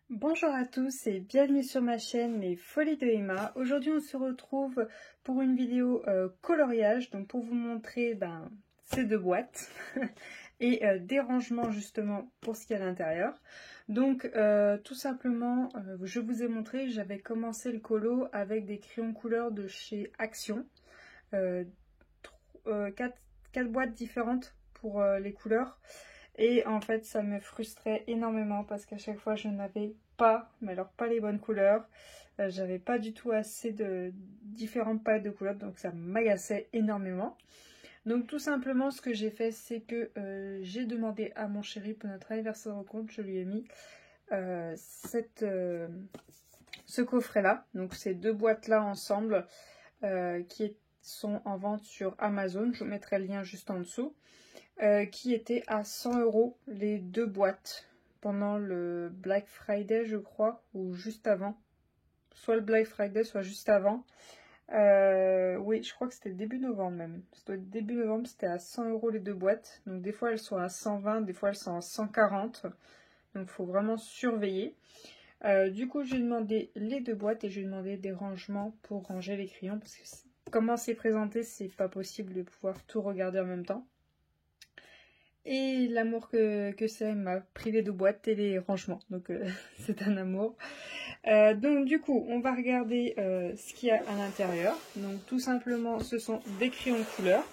Bonjour à tous et bienvenue sur ma chaîne Les Folies de Emma. Aujourd'hui on se retrouve pour une vidéo coloriage, donc pour vous montrer ces deux boîtes et des rangements justement pour ce qu'il y a à l'intérieur. Donc tout simplement je vous ai montré, j'avais commencé le colo avec des crayons couleur de chez Action. 4 boîtes différentes pour les couleurs. Et en fait, ça me frustrait énormément parce qu'à chaque fois, je n'avais pas, mais alors pas les bonnes couleurs. J'avais pas du tout assez de différentes palettes de couleurs, donc ça m'agaçait énormément. Donc tout simplement, ce que j'ai fait, c'est que j'ai demandé à mon chéri pour notre anniversaire de rencontre, je lui ai mis ce coffret-là. Donc ces deux boîtes-là ensemble qui sont en vente sur Amazon. Je vous mettrai le lien juste en dessous. Qui était à 100 € les deux boîtes pendant le Black Friday, je crois, ou juste avant. Soit le Black Friday, soit juste avant. Oui, je crois que c'était début novembre même. C'était début novembre, c'était à 100 € les deux boîtes. Donc des fois elles sont à 120, des fois elles sont à 140. Donc il faut vraiment surveiller. Du coup, j'ai demandé les deux boîtes et j'ai demandé des rangements pour ranger les crayons. Parce que comment c'est présenté, c'est pas possible de pouvoir tout regarder en même temps. Et l'amour que c'est m'a privé de boîtes et les rangements. Donc c'est un amour. Donc du coup, on va regarder ce qu'il y a à l'intérieur. Donc tout simplement, ce sont des crayons de couleur.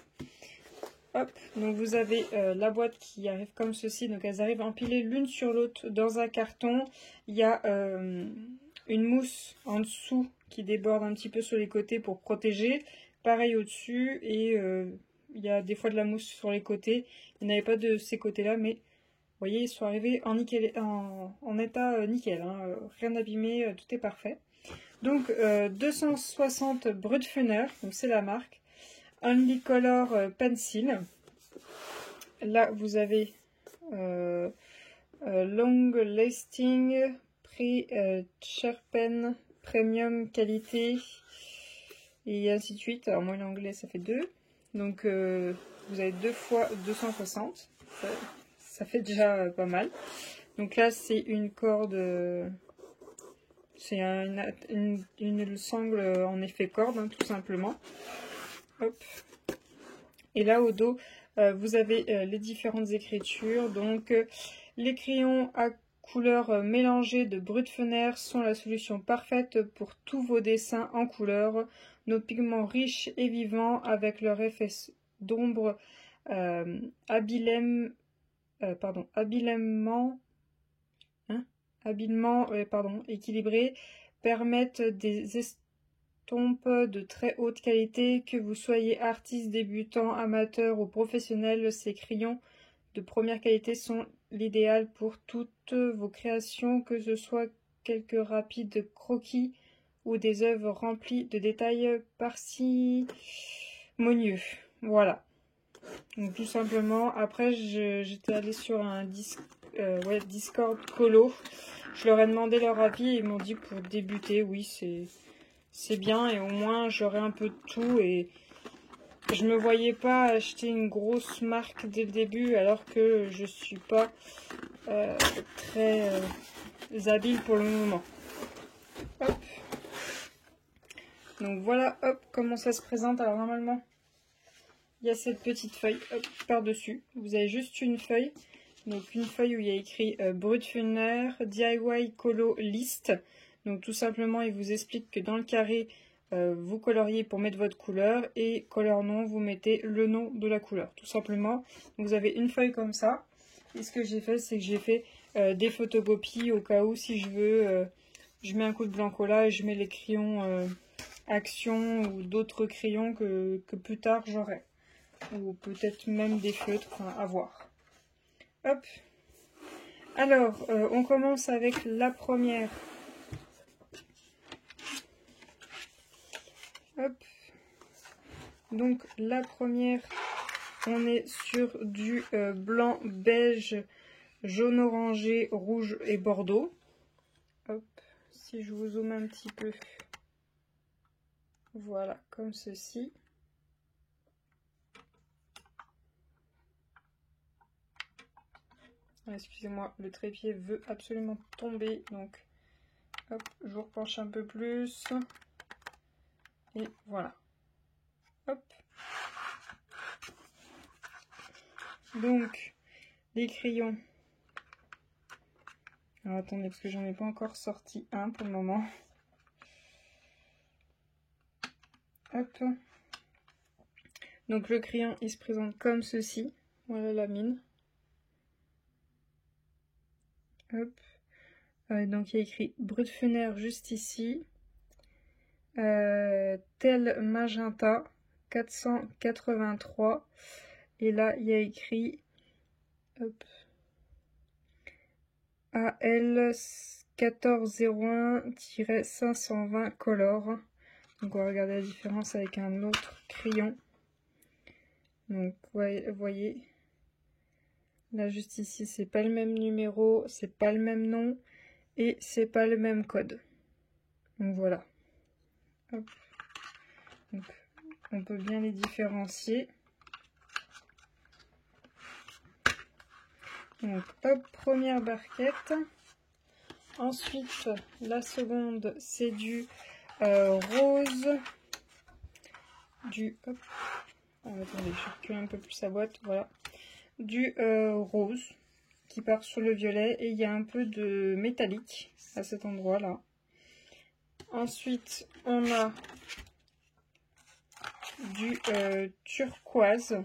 Hop, donc vous avez la boîte qui arrive comme ceci. Donc elles arrivent empilées l'une sur l'autre dans un carton. Il y a une mousse en dessous qui déborde un petit peu sur les côtés pour protéger. Pareil au-dessus et... il y a des fois de la mousse sur les côtés. Il n'y en avait pas de ces côtés-là, mais vous voyez, ils sont arrivés en, nickel, en état nickel. Hein, rien abîmé, tout est parfait. Donc, 260 Brutfuner, donc c'est la marque. Only Color Pencil. Là, vous avez Long Lasting, Sharpen, Premium Qualité, et ainsi de suite. Alors, moi, l'anglais, ça fait 2. Donc vous avez 2 fois 260, ça fait déjà pas mal. Donc là c'est une corde, c'est une sangle en effet corde, hein, tout simplement. Hop. Et là au dos vous avez les différentes écritures. Donc les crayons à couleurs mélangées de Brutfuner sont la solution parfaite pour tous vos dessins en couleurs. Nos pigments riches et vivants avec leur effet d'ombre habilement équilibrés permettent des estompes de très haute qualité. Que vous soyez artiste, débutant, amateur ou professionnel, ces crayons de première qualité sont l'idéal pour toutes vos créations, que ce soit quelques rapides croquis ou des œuvres remplies de détails parcimonieux. Voilà. Donc tout simplement, après j'étais allée sur un Discord colo. Je leur ai demandé leur avis et ils m'ont dit pour débuter, oui c'est bien et au moins j'aurai un peu de tout et je me voyais pas acheter une grosse marque dès le début alors que je suis pas très habile pour le moment. Hop. Donc voilà, hop, comment ça se présente. Alors normalement, il y a cette petite feuille par-dessus. Vous avez juste une feuille. Donc une feuille où il y a écrit Brutfuner DIY Colo List. Donc tout simplement, il vous explique que dans le carré, vous coloriez pour mettre votre couleur et color nom, vous mettez le nom de la couleur. Tout simplement, vous avez une feuille comme ça. Et ce que j'ai fait, c'est que j'ai fait des photocopies au cas où si je veux, je mets un coup de blancola et je mets les crayons Action ou d'autres crayons que plus tard j'aurai. Ou peut-être même des feutres, enfin, à voir. Hop. Alors, on commence avec la première. Hop. Donc, la première, on est sur du blanc, beige, jaune orangé, rouge et bordeaux. Hop. Si je vous zoome un petit peu. Voilà, comme ceci. Excusez-moi, le trépied veut absolument tomber, donc hop, je vous repenche un peu plus. Et voilà. Hop. Donc, les crayons. Alors attendez, parce que j'en ai pas encore sorti un pour le moment. Hop. Donc le crayon, il se présente comme ceci. Voilà la mine. Hop. Donc il y a écrit Brutfener juste ici. Tel magenta 483. Et là, il y a écrit hop, AL 1401-520 color. Donc on va regarder la différence avec un autre crayon. Donc vous voyez, là juste ici, c'est pas le même numéro, c'est pas le même nom et c'est pas le même code. Donc voilà. Hop. Donc, on peut bien les différencier. Donc hop, première barquette. Ensuite, la seconde, c'est du rose. Du hop. Attendez, je recule un peu plus la boîte. Voilà. Du rose qui part sur le violet et il y a un peu de métallique à cet endroit là. Ensuite on a du turquoise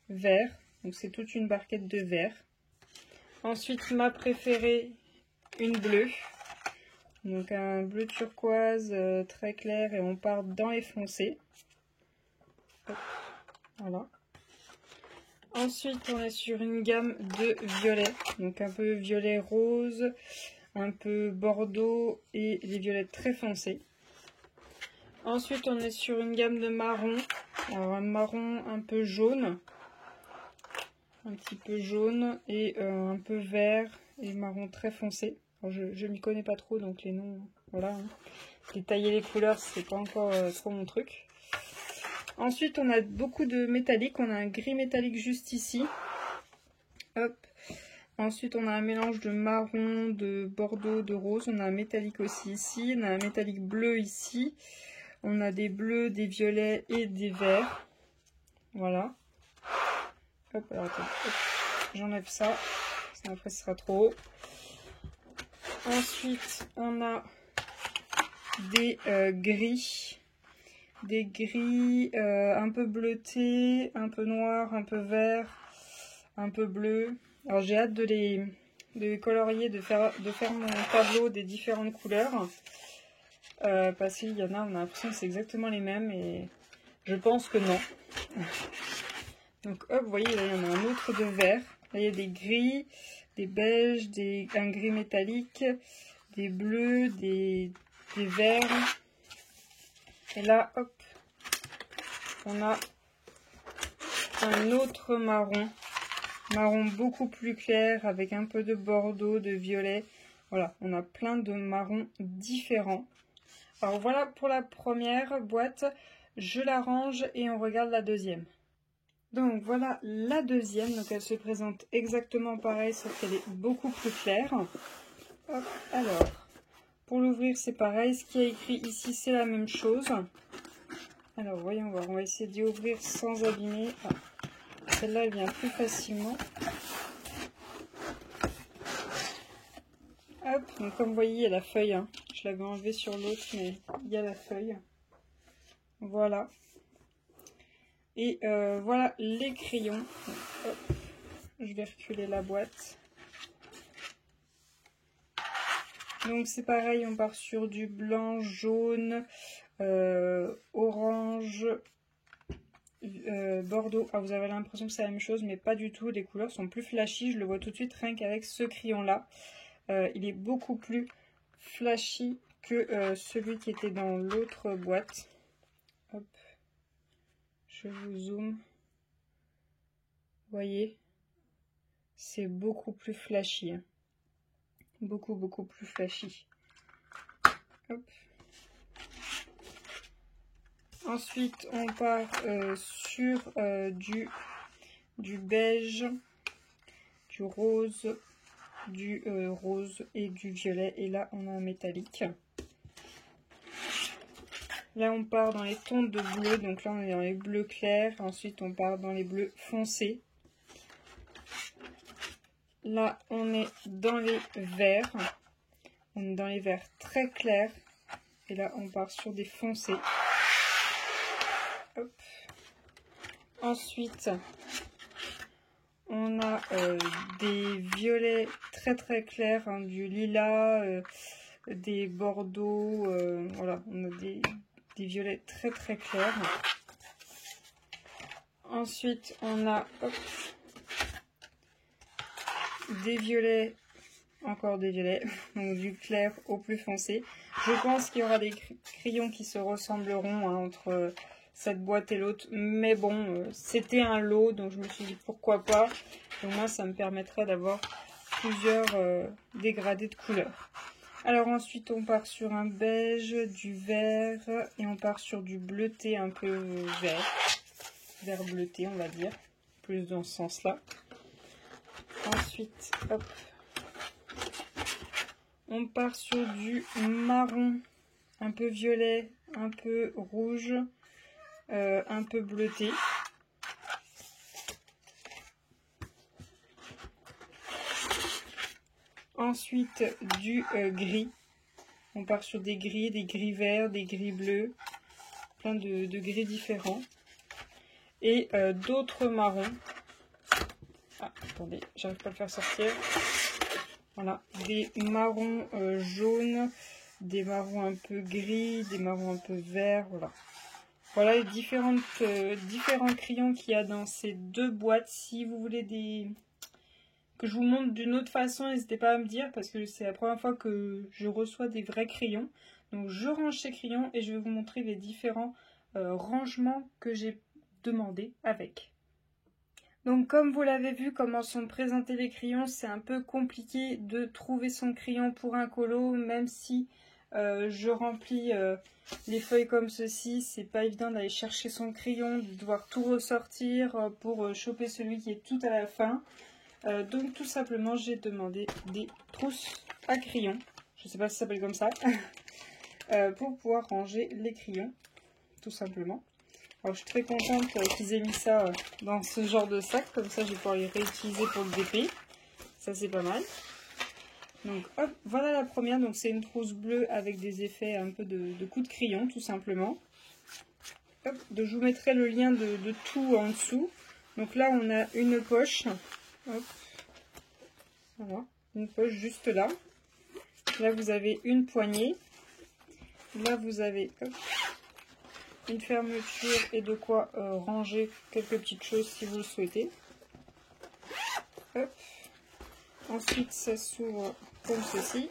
vert, donc c'est toute une barquette de vert. Ensuite ma préférée, une bleue, donc un bleu turquoise très clair et on part dans les foncés. Hop, voilà. Ensuite, on est sur une gamme de violets, donc un peu violet rose, un peu bordeaux et les violets très foncés. Ensuite, on est sur une gamme de marron, alors un marron un peu jaune, un petit peu jaune et un peu vert et marron très foncé. Alors, je m'y connais pas trop, donc les noms, voilà. Hein. Détailler les couleurs, c'est pas encore trop mon truc. Ensuite, on a beaucoup de métallique. On a un gris métallique juste ici. Hop. Ensuite, on a un mélange de marron, de bordeaux, de rose. On a un métallique aussi ici. On a un métallique bleu ici. On a des bleus, des violets et des verts. Voilà. Hop, alors attends. J'enlève ça. Sinon après, ce sera trop haut. Ensuite, on a des gris. Des gris un peu bleutés, un peu noirs, un peu vert, un peu bleu. Alors j'ai hâte de les colorier, de faire mon tableau des différentes couleurs. Parce qu'il y en a, on a l'impression que c'est exactement les mêmes et je pense que non. Donc hop, vous voyez, là, il y en a un autre de vert. Là, il y a des gris, des beiges, un gris métallique, des bleus, des verts. Et là, hop, on a un autre marron. Marron beaucoup plus clair avec un peu de bordeaux, de violet. Voilà, on a plein de marrons différents. Alors voilà pour la première boîte. Je la range et on regarde la deuxième. Donc voilà la deuxième. Donc elle se présente exactement pareil, sauf qu'elle est beaucoup plus claire. Hop, alors, pour l'ouvrir, c'est pareil. Ce qui est écrit ici, c'est la même chose. Alors, voyons voir. On va essayer d'y ouvrir sans abîmer. Ah, celle-là, elle vient plus facilement. Hop, donc comme vous voyez, il y a la feuille. Hein. Je l'avais enlevée sur l'autre, mais il y a la feuille. Voilà. Et voilà les crayons. Donc, hop, je vais reculer la boîte. Donc c'est pareil, on part sur du blanc, jaune, orange, bordeaux. Ah, vous avez l'impression que c'est la même chose, mais pas du tout. Les couleurs sont plus flashy, je le vois tout de suite rien qu'avec ce crayon-là. Il est beaucoup plus flashy que celui qui était dans l'autre boîte. Hop, je vous zoome. Vous voyez, c'est beaucoup plus flashy. Hein. Beaucoup plus flashy. Hop. Ensuite, on part sur du beige, du rose, rose et du violet. Et là, on a un métallique. Là, on part dans les tons de bleu. Donc là, on est dans les bleus clairs. Ensuite, on part dans les bleus foncés. Là, on est dans les verts. On est dans les verts très clairs. Et là, on part sur des foncés. Hop. Ensuite, on a des violets très très clairs, hein, du lilas, des bordeaux. Voilà, on a des violets très très clairs. Ensuite, on a des violets, encore des violets, donc du clair au plus foncé. Je pense qu'il y aura des crayons qui se ressembleront, hein, entre cette boîte et l'autre, mais bon, c'était un lot, donc je me suis dit pourquoi pas. Donc moi, ça me permettrait d'avoir plusieurs dégradés de couleurs. Alors ensuite, on part sur un beige, du vert, et on part sur du bleuté un peu vert bleuté, on va dire, plus dans ce sens-là. Ensuite, hop, on part sur du marron, un peu violet, un peu rouge, un peu bleuté. Ensuite, du gris. On part sur des gris verts, des gris bleus, plein de gris différents. Et d'autres marrons. Ah, attendez, j'arrive pas à le faire sortir. Voilà, des marrons jaunes, des marrons un peu gris, des marrons un peu verts, voilà. Voilà les différents crayons qu'il y a dans ces deux boîtes. Si vous voulez que je vous montre d'une autre façon, n'hésitez pas à me dire, parce que c'est la première fois que je reçois des vrais crayons. Donc je range ces crayons et je vais vous montrer les différents rangements que j'ai demandé avec. Donc comme vous l'avez vu, comment sont présentés les crayons, c'est un peu compliqué de trouver son crayon pour un colo, même si je remplis les feuilles comme ceci, c'est pas évident d'aller chercher son crayon, de devoir tout ressortir pour choper celui qui est tout à la fin. Donc tout simplement, j'ai demandé des trousses à crayons, je sais pas si ça s'appelle comme ça, pour pouvoir ranger les crayons, tout simplement. Alors, je suis très contente qu'ils aient mis ça dans ce genre de sac, comme ça je vais pouvoir les réutiliser pour le DP. Ça c'est pas mal. Donc hop, voilà la première, donc c'est une trousse bleue avec des effets un peu de coups de crayon tout simplement. Hop, donc je vous mettrai le lien de tout en dessous. Donc là on a une poche, hop, voilà, une poche juste là. Là vous avez une poignée, là vous avez hop, une fermeture et de quoi ranger quelques petites choses si vous le souhaitez. Hop. Ensuite ça s'ouvre comme ceci.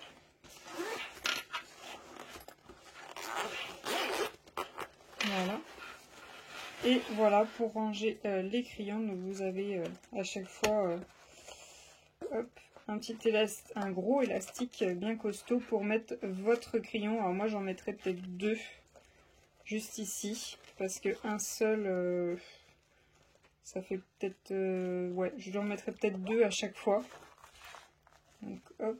Voilà. Et voilà pour ranger les crayons. Donc vous avez à chaque fois hop, un gros élastique bien costaud pour mettre votre crayon. Alors moi j'en mettrai peut-être deux juste ici, parce que un seul ça fait peut-être ouais, je en mettrai peut-être deux à chaque fois. Donc hop,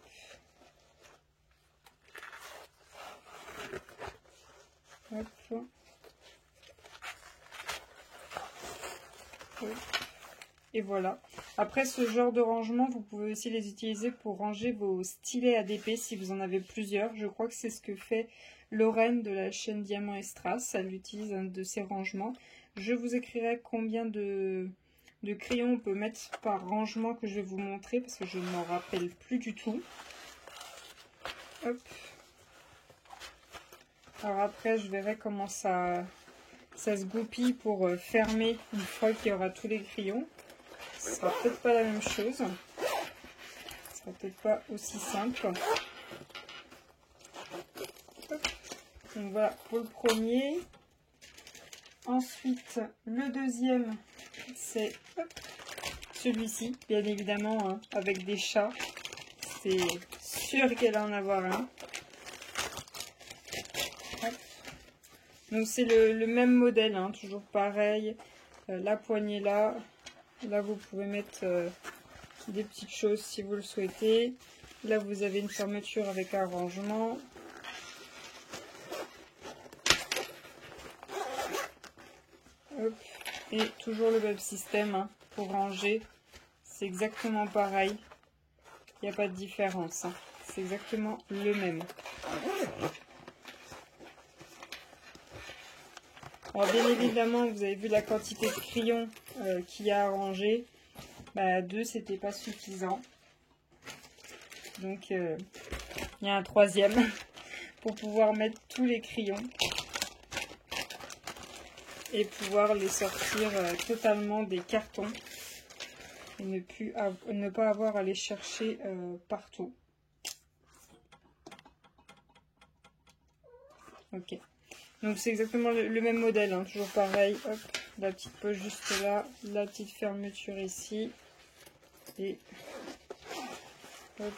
hop, hop. Et voilà. Après ce genre de rangement, vous pouvez aussi les utiliser pour ranger vos stylets ADP si vous en avez plusieurs. Je crois que c'est ce que fait Lorraine de la chaîne Diamant et Strass. Elle utilise un de ces rangements. Je vous écrirai combien de crayons on peut mettre par rangement que je vais vous montrer parce que je ne m'en rappelle plus du tout. Hop. Alors après, je verrai comment ça se goupille pour fermer une fois qu'il y aura tous les crayons. Ce sera peut-être pas la même chose. Ce sera peut-être pas aussi simple. Hop. Donc voilà pour le premier. Ensuite, le deuxième, c'est celui-ci, bien évidemment, hein, avec des chats. C'est sûr qu'elle va en avoir un. Hop. Donc c'est le même modèle, hein, toujours pareil. La poignée là. Là, vous pouvez mettre des petites choses si vous le souhaitez. Là, vous avez une fermeture avec un rangement. Hop. Et toujours le même système hein, pour ranger. C'est exactement pareil. Il n'y a pas de différence. Hein. C'est exactement le même. Alors bien évidemment, vous avez vu la quantité de crayons qu'il y a à ranger. Bah, 2, c'était pas suffisant. Donc, il y a un 3e pour pouvoir mettre tous les crayons. Et pouvoir les sortir totalement des cartons. Et ne pas avoir à les chercher partout. Ok. Donc c'est exactement le même modèle, hein, toujours pareil. Hop, la petite poche juste là, la petite fermeture ici. Et hop.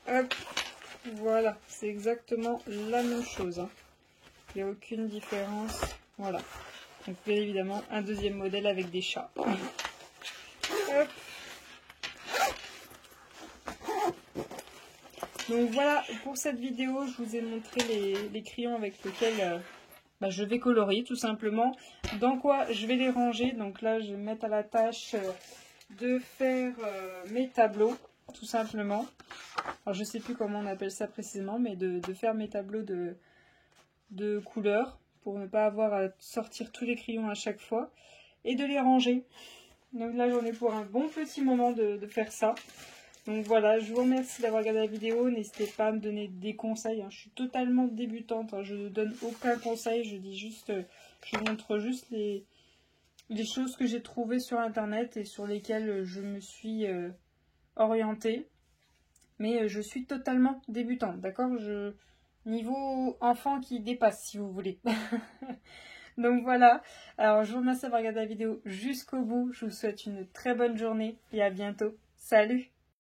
Hop. Voilà, c'est exactement la même chose. Hein. Il n'y a aucune différence. Voilà. Donc bien évidemment, un 2e modèle avec des chats. Hop. Donc voilà, pour cette vidéo, je vous ai montré les crayons avec lesquels je vais colorier tout simplement. Dans quoi je vais les ranger. Donc là, je vais me mettre à la tâche de faire mes tableaux, tout simplement. Alors je ne sais plus comment on appelle ça précisément, mais de faire mes tableaux de couleurs pour ne pas avoir à sortir tous les crayons à chaque fois et de les ranger. Donc là, j'en ai pour un bon petit moment de faire ça. Donc voilà, je vous remercie d'avoir regardé la vidéo. N'hésitez pas à me donner des conseils. Hein. Je suis totalement débutante. Hein. Je ne donne aucun conseil. Je dis juste, je vous montre juste les choses que j'ai trouvées sur internet et sur lesquelles je me suis orientée. Mais je suis totalement débutante, d'accord? Niveau enfant qui dépasse, si vous voulez. Donc voilà. Alors je vous remercie d'avoir regardé la vidéo jusqu'au bout. Je vous souhaite une très bonne journée et à bientôt. Salut!